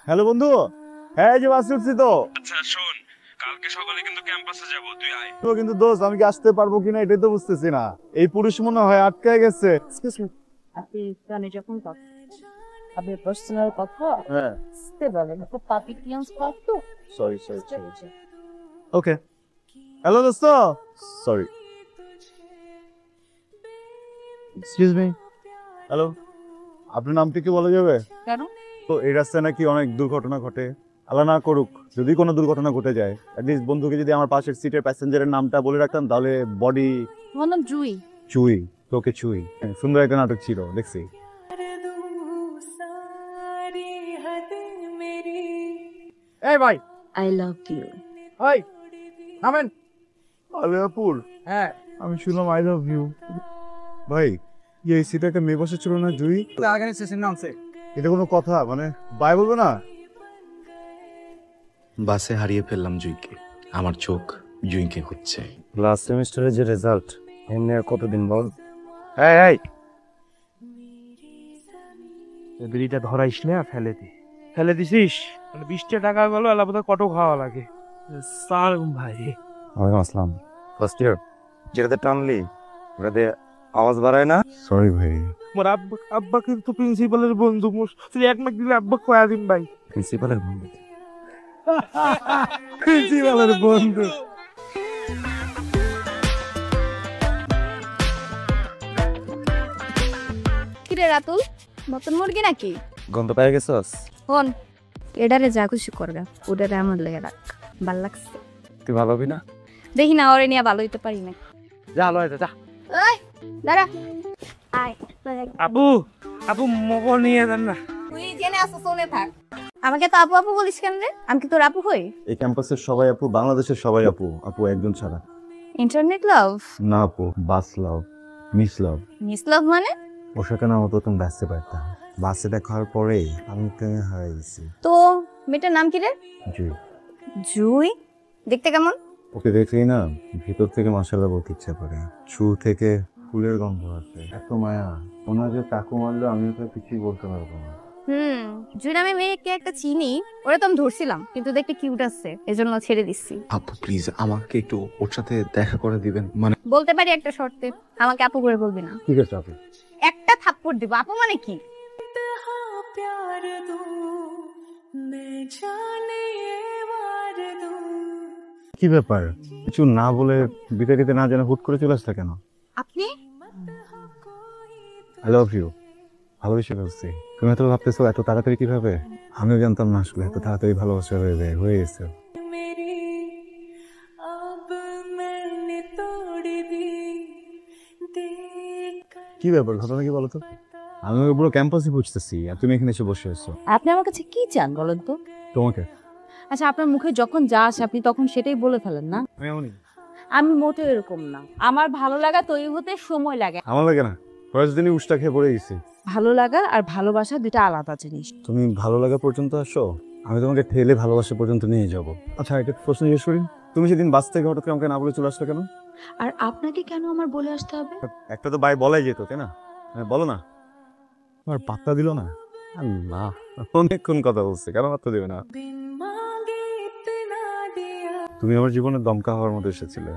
Hello বন্ধু। হ্যাঁ, এই যে বাসে উঠছি তো। আচ্ছা শোন, কালকে সকালে কিন্তু ক্যাম্পাসে যাব, তুই আয়। তো কিন্তু দোস্ত, আমি কি আসতে পারবো কিনা এটাই তো বুঝতেছি না। এই পুরুষ মনে হয় আটকে গেছে। এক্সকিউজ মি, আপনি কানে যখন কথা আপনি পার্সোনাল কথা হ্যাঁ, আসতে বলেন, তো পাবলিক ক্লিয়ারেন্স পার্ট তো সরি সরি সরি। ওকে, হ্যালো দোস্ত। Sorry, excuse me. হ্যালো, আপনার নামটি কি বলা যাবে? কেন? তো এই রাস্তায় নাকি অনেক দুর্ঘটনা ঘটে। আল্লাহ না করুক, যদি কোনো দুর্ঘটনা ঘটে যায়, অ্যাটলিস্ট বন্ধুকে যদি আমার পাশের সিটের প্যাসেঞ্জারের নামটা বলে রাখতাম তাহলে বডি। আমার নাম জুই। চুই, তোকে চুই। সুন্দর একটা নাটক ছিল, দেখছি। এই ভাই, আই লাভ ইউ। ওই নামেন। আলিয়াপুর, হ্যাঁ, আমি শুনলাম আই লাভ ইউ। ভাই, এই সিটে একটা মেয়ে বসে ছিল না, জুই? আগামী সেশন নামছে। এটা কোনো কথা? মানে বাই বলবো না? বাসে হারিয়ে ফেললাম জুইকে, আমার চোখ জুইকে হচ্ছে। লাস্ট সেমিস্টারের যে রেজাল্ট, এমনি আর কতদিন বল? এই এই, বিড়িটা ধরাইস না, ফেলে দি। ফেলে দিছিস মানে 20 টাকা গেল, আলাদা কত খাওয়া লাগে। স্যার ভাই, ওয়ালাইকুম আসসালাম। ফার্স্ট ইয়ার যেটাতে টানলি ওটাতে আওয়াজ বাড়ায় না? সরি ভাই। মোর আব্বা আব্বা কিন্তু প্রিন্সিপালের বন্ধু, মোর তুই এক মাস দিলে আব্বা কয়া দিন ভাই। প্রিন্সিপালের বন্ধু? প্রিন্সিপালের বন্ধু। কিরে রাতুল, নতুন মুরগি নাকি? গন্ধ পেয়ে গেছস? ফোন এডারে যা খুশি করগা, ওডারে আমার লেগে রাখ। ভাল লাগছে? তুই ভালো হবি না? দেখি না, ওরে নিয়ে ভালো হইতে পারি না। যা লয় যা। ওই দাঁড়া, আয়। আপু আপু মগ নিয়ে যান না। তুই জেনে আসো, শুনে থাক। আমাকে তো আপু আপু বলিস কেন রে? আমি কি তোর আপু হই? এই ক্যাম্পাসের সবাই আপু, বাংলাদেশের সবাই আপু। আপু একজন ছাড়া। Internet love? না আপু, বাস লাভ, মিস লাভ। মিস লাভ মানে? ওর সাথে না মতো তুমি ব্যস্ত পারতাম। বাসে দেখা হওয়ার পরেই আমি তুমি হারিয়ে গেছি। তো মেয়েটার নাম কি রে? জি। জুই? দেখতে কেমন? ওকে দেখলেই না ভিতর থেকে মাশাআল্লাহ বলতে ইচ্ছা করে। চুল থেকে ফুলের গন্ধ আছে, এত মায়া। ওনার যে টাকু মারলো আমি ওকে কিছুই বলতে পারবো না। জুই নামে মেয়েকে একটা চিনি, ওরা তো আমি ধরছিলাম, কিন্তু দেখতে কিউট আছে, এজন্য ছেড়ে দিচ্ছি। আপু প্লিজ আমাকে একটু ওর সাথে দেখা করে দিবেন, মানে বলতে পারি একটা শর্তে, আমাকে আপু করে বলবি না। ঠিক আছে আপু। একটা থাপ্পড় দিব। আপু মানে কি? কি ব্যাপার, কিছু না বলে বিতাড়িতে না জানা হুট করে চলে আসতে কেন? আপনি? I love you. ভালোবেসে ফেলছি। তুমি এত ভাবতেছো এত তাড়াতাড়ি কিভাবে? আমিও জানতাম না আসলে এত তাড়াতাড়ি ভালোবাসা হয়ে গেছে। কি ব্যাপার, ঘটনা কি বলো তো? আমি ওকে পুরো ক্যাম্পাসে বুঝতেছি আর তুমি এখানে এসে বসে আছো। আপনি আমার কাছে কি চান বলেন তো? তোমাকে। আচ্ছা, আপনার মুখে যখন যা আসে আপনি তখন সেটাই বলে ফেলেন না? আমি এমনই। আমি মোটেও এরকম না। আমার ভালো লাগা তৈরি হতে সময় লাগে। আমার লাগে না, কয়েক দিনই উষ্টা খেয়ে পড়ে গেছি। ভালো লাগা আর ভালোবাসা দুটো আলাদা জিনিস। তুমি ভালো লাগা পর্যন্ত আসো, আমি তোমাকে ঠেলে ভালোবাসা পর্যন্ত নিয়ে যাব। আচ্ছা, একটা প্রশ্ন জিজ্ঞেস করি, তুমি সেদিন বাস থেকে হঠাৎ করে আমাকে না বলে চলে আসলে কেন? আর আপনাকে কেন আমার বলে আসতে হবে? একটা তো বাই বলাই যেত, তাই না? হ্যাঁ, বলো না। আর পাত্তা দিল না। না, অনেকক্ষণ কথা বলছে, কেন পাত্তা দিবে না? তুমি আমার জীবনের দমকা হওয়ার মতো এসেছিলে।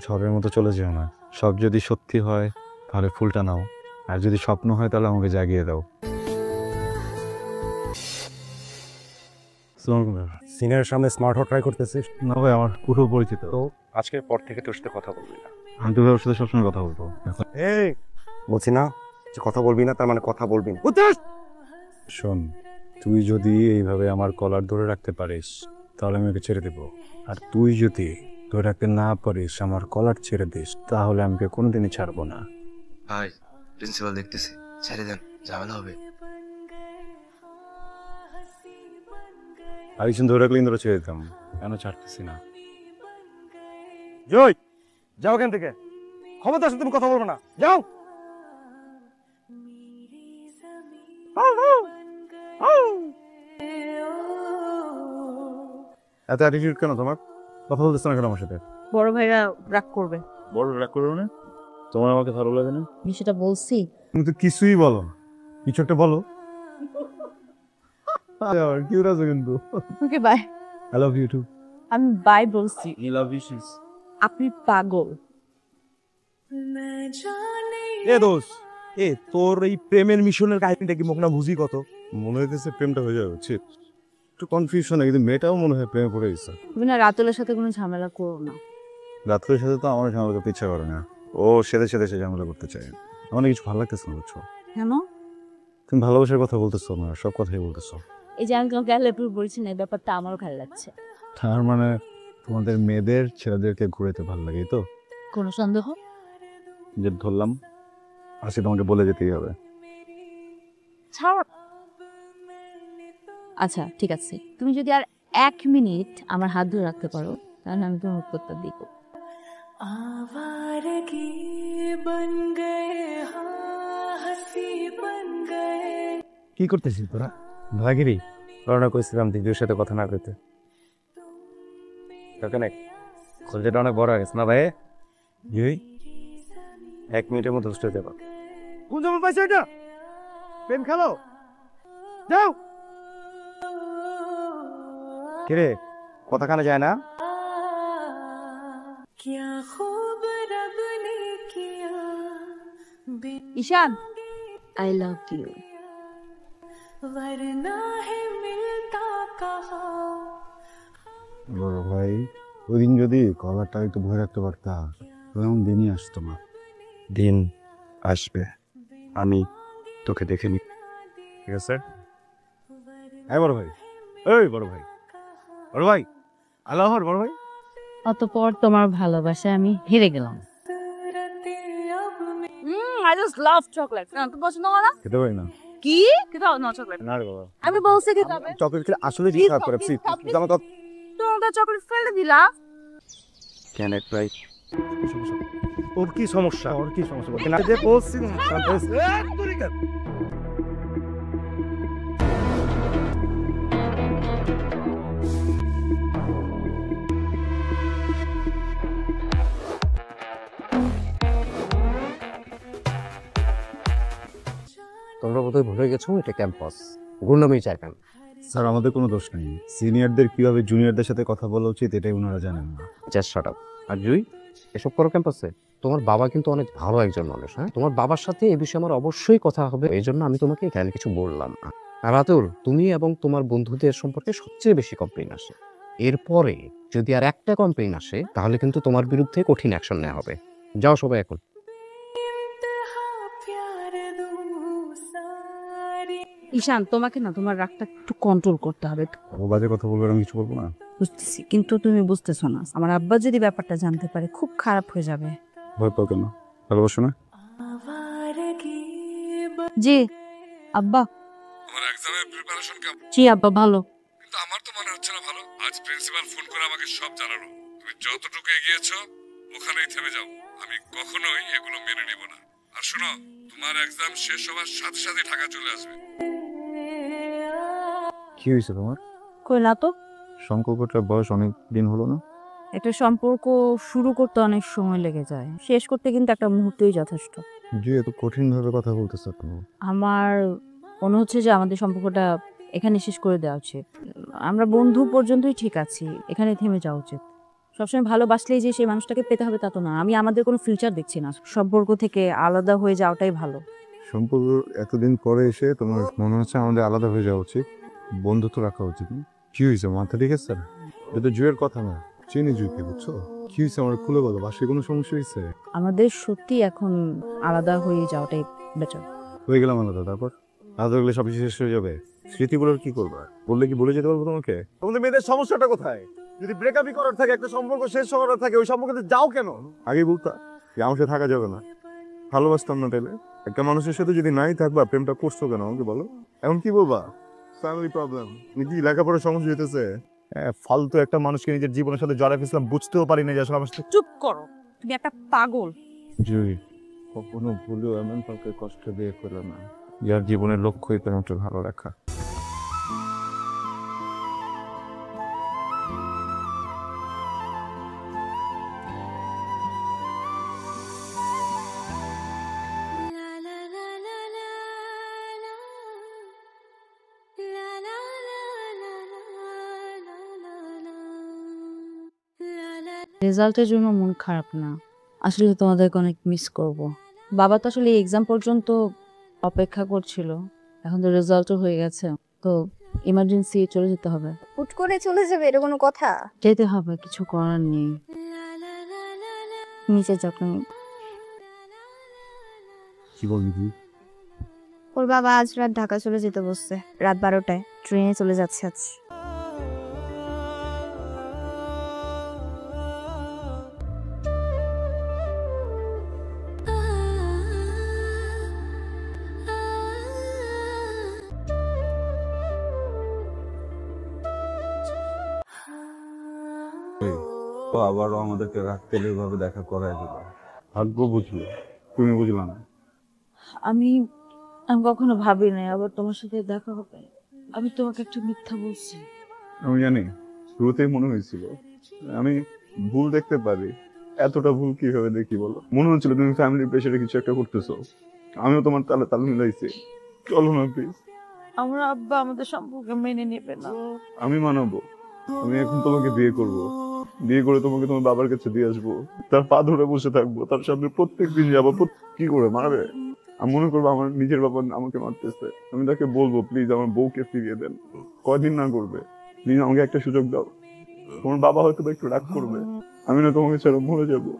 ঝড়ের মতো চলে যেও না। সব যদি সত্যি হয় তাহলে ফুলটা নাও, আর যদি স্বপ্ন হয় তাহলে আমাকে জাগিয়ে দাও। সিনিয়রের সামনে স্মার্ট হওয়ার ট্রাই করতেছিস? না ভাই, আমার পুরো পরিচিত। তো আজকের পর থেকে তোর সাথে কথা বলবি না। আমি তো ভাই ওর সাথে সবসময় কথা বলবো। এই বলছি না যে কথা বলবি না, তার মানে কথা বলবি না। শোন, তুই যদি এইভাবে আমার কলার ধরে রাখতে পারিস তাহলে আমি ওকে ছেড়ে দেব। আর তুই যদি ধরে রাখতে না পারিস, আমার কলার ছেড়ে দিস, তাহলে আমি ওকে কোনোদিনই ছাড়বো না। ভাই প্রিন্সিপাল দেখতেছে, ছেড়ে দেন, ঝামেলা হবে। আর কিছু ধরে রাখলে ধরে ছেড়ে দিতাম, কেন ছাড়তেছি না? জয়, যাও এখান থেকে। ক্ষমতা আছে, তুমি কথা বলবো না, যাও। এত অ্যাটিটিউড কেন তোমার? কথা বলতেছ না কেন আমার সাথে? বড় ভাইরা রাগ করবে। বড় রাগ করো না? তোমার আমাকে ভালো লাগে না? আমি সেটা বলছি। তুমি তো কিছুই বলো না। কিছু একটা বলো। কিউট আছে কিন্তু। Okay bye. I love you too. আমি বাই বলছি, ই লাভ ইউ সিস। আপনি পাগল। এ দোষ, এ তোর এই প্রেমের মিশনের কাহিনীটা কি মুখনা বুঝি কত? মনে হইতেছে প্রেমটা হয়ে যাবে, উচিত একটু কনফিউশন, কিন্তু মেয়েটাও মনে হয় প্রেমে পড়ে গেছে। তুমি না রাতুলের সাথে কোনো ঝামেলা করো না। রাত্রের সাথে তো আমার ঝামেলা করতে ইচ্ছা করে না, ও সেদে সেদে সে ঝামেলা করতে চায়। আমার কিছু ভালো লাগতেছে না, বুঝছো? কেন? তুমি ভালোবাসার কথা বলতেছো না, সব কথাই বলতেছো। এই যে আমি তোমাকে আলেপুর বলছি না, এই ব্যাপারটা আমারও ভালো লাগছে। তার মানে তোমাদের মেয়েদের ছেলেদেরকে ঘুরাইতে ভালো লাগে, এই তো? কোনো সন্দেহ? যে ধরলাম আসি, তোমাকে বলে যেতেই হবে। ছাড়। আচ্ছা ঠিক আছে, তুমি যদি আর 1 মিনিট আমার হাত ধরে রাখতে পারো তাহলে আমি তোমার উত্তরটা দিব। কি করতেছিস তোরা? ভাগিরি করোনা কইছিলাম দিদির সাথে কথা না কইতে। কাকানে খোঁজটা অনেক বড় হয়ে গেছে না ভাই? এই 1 মিনিটের মধ্যে বুঝতে দেবো। কোন জামা পাইছো এটা? প্রেম খেলো, যাও। কিরে কথা কানে যায় না? ঈশান, আই লাভ ইউ। বড় ভাই, ওই দিন যদি কলারটা একটু ভয় রাখতে পারতা, এমন দিনই আসতো না। দিন আসবে, আমি তোকে দেখে নি। ঠিক আছে? হ্যাঁ বড় ভাই, এই বড় ভাই, বড় ভাই, আল্লাহর বড় ভাই। অতঃপর তোমার ভালোবাসায় আমি হেরে গেলাম। I just love chocolate. না, তো পছন্দ করো না? খেতে পারি না। কি? খেতে না চকলেট। না রে বাবা, আমি বলছি কি তবে? চকলেট খেলে আসলে Please খারাপ করে। stop, প্লিজ please stop, আমার কথা। তোমরা চকলেট ফেলে দিলা? Can it right? ওর কি সমস্যা? ওর কি সমস্যা? না যে বলছি তোমরা বোধহয় ভুলে গেছো এটা ক্যাম্পাস, গুন্ডামির জায়গা না। স্যার, আমাদের কোনো দোষ নেই। সিনিয়রদের কিভাবে জুনিয়রদের সাথে কথা বলা উচিত এটাই ওনারা জানেন না। Just shut up. আর জুই, এসব করো ক্যাম্পাসে? তোমার বাবা কিন্তু অনেক ভালো একজন মানুষ, হ্যাঁ? তোমার বাবার সাথে এই বিষয়ে আমার অবশ্যই কথা হবে, এই জন্য আমি তোমাকে এখানে কিছু বললাম না। আর রাতুল, তুমি এবং তোমার বন্ধুদের সম্পর্কে সবচেয়ে বেশি কমপ্লেইন আসে। এরপরে যদি আর একটা কমপ্লেইন আসে তাহলে কিন্তু তোমার বিরুদ্ধে কঠিন অ্যাকশন নেওয়া হবে। যাও সবাই এখন। ঈশান, তোমাকে না তোমার রাগটা একটু কন্ট্রোল করতে হবে। ও বাজে কথা বলবে, আমি কিছু বলবো না। বুঝতেছি, কিন্তু তুমি বুঝতেছো না। আমার আব্বা যদি ব্যাপারটা জানতে পারে খুব খারাপ হয়ে যাবে। ভয় পাও কেন? ভালোবাসো না? জি আব্বা। তোমার এক্সামের প্রিপারেশন কেমন? জি আব্বা, ভালো। কিন্তু আমার তো মনে হচ্ছে না ভালো। আজ প্রিন্সিপাল ফোন করে আমাকে সব জানালো। তুমি যতটুকু এগিয়েছো ওখানেই থেমে যাও। আমি কখনোই এগুলো মেনে নিব না। আর শোনো, তোমার এক্সাম শেষ হওয়ার সাথে সাথে ঢাকা চলে আসবে। কি হয়েছে তোমার? কই না তো, সম্পর্কটার বয়স অনেক দিন হলো না? একটা সম্পর্ক শুরু করতে অনেক সময় লেগে যায়, শেষ করতে কিন্তু একটা মুহূর্তই যথেষ্ট। জি, এত কঠিন ভাবে কথা বলতেছ তুমি। আমার মনে হচ্ছে যে আমাদের সম্পর্কটা এখানে শেষ করে দেওয়া উচিত। আমরা বন্ধু পর্যন্তই ঠিক আছি, এখানে থেমে যাওয়া উচিত। সবসময় ভালোবাসলেই যে সেই মানুষটাকে পেতে হবে তা তো না। আমি আমাদের কোনো ফিউচার দেখছি না, সম্পর্ক থেকে আলাদা হয়ে যাওয়াটাই ভালো। সম্পর্ক এতদিন পরে এসে তোমার মনে হচ্ছে আমাদের আলাদা হয়ে যাওয়া উচিত, বন্ধুত্ব রাখা উচিত না? কি হয়েছে, মাথা ঠিক আছে? এটা জুয়ের কথা না, চিনি জুইকে, বুঝছো? কি হয়েছে আমার খুলে বলো, বাসায় কোনো সমস্যা হয়েছে? আমাদের সত্যি এখন আলাদা হয়ে যাওয়াটাই বেটার। হয়ে গেলাম আলাদা, তারপর আলাদা হলে সব শেষ হয়ে যাবে। স্মৃতিগুলোর কি করবা? বললে কি বলে যেতে পারবো তোমাকে? তোমাদের মেয়েদের সমস্যাটা কোথায়? যদি ব্রেকআপই করার থাকে, একটা সম্পর্ক শেষ করার থাকে, ওই সম্পর্কে যাও কেন? আগেই বলতা যে আমার সাথে থাকা যাবে না, ভালোবাসতাম না। তাইলে একটা মানুষের সাথে যদি নাই থাকবা, প্রেমটা করছো কেন আমাকে বলো? এখন কি বলবা? ফ্যামিলি প্রবলেম নাকি লেখাপড়ার সমস্যা হইতেছে? ফালতু একটা মানুষকে নিজের জীবনের সাথে জড়াই ফেলছিলাম, বুঝতেও পারি না যে আসলে আমার সাথে। চুপ করো, তুমি একটা পাগল। জুই, কখনো ভুলেও এমন কাউকে কষ্ট দিয়ে করো না, যার জীবনের লক্ষ্যই তোমাকে ভালো রাখা। La la la la la la la la la রেজাল্টের জন্য মন খারাপ না, আসলে তোমাদেরকে অনেক মিস করব। বাবা তো আসলে এক্সাম পর্যন্ত অপেক্ষা করছিল, এখন তো রেজাল্টও হয়ে গেছে, তো ইমার্জেন্সি চলে যেতে হবে। হুট করে চলে যাবে, এটা কোনো কথা? যেতে হবে, কিছু করার নেই। নিচে যখন কি বলবি তুই? ওর বাবা আজ রাত ঢাকা চলে যেতে বসছে, রাত 12টায় ট্রেনে চলে যাচ্ছে আজ। ও আবারও আমাদেরকে কাকতালীয় ভাবে দেখা করায় দিল। ভাগ্য বুঝলো, তুমি বুঝলা না। আমি আমি কখনো ভাবি নাই আবার তোমার সাথে দেখা হবে। আমি তোমাকে একটা মিথ্যা বলছি। আমি জানি, শুরুতেই মনে হয়েছিল। আমি ভুল দেখতে পারি, এতটা ভুল কিভাবে দেখি বলো? মনে হচ্ছিল তুমি ফ্যামিলি প্রেসারে কিছু একটা করতেছো, আমিও তোমার তালে তাল মিলাইছি। চলো না প্লিজ। আমার আব্বা আমাদের সম্পর্কে মেনে নেবে না। আমি মানাবো, আমি এখন তোমাকে বিয়ে করব, বিয়ে করে তোমাকে তোমার বাবার কাছে দিয়ে আসবো, তার পা ধরে বসে থাকবো, তার সামনে প্রত্যেকদিন যাবো। কি করে মারবে? আমি মনে করবো আমার নিজের বাবা আমাকে মারতেছে, আমি তাকে বলবো প্লিজ আমার বউকে ফিরিয়ে দেন। কয়দিন না করবে, প্লিজ আমাকে একটা সুযোগ দাও। তোমার বাবা হয়তো একটু রাগ করবে, আমি না তোমাকে ছাড়া মরে যাবো।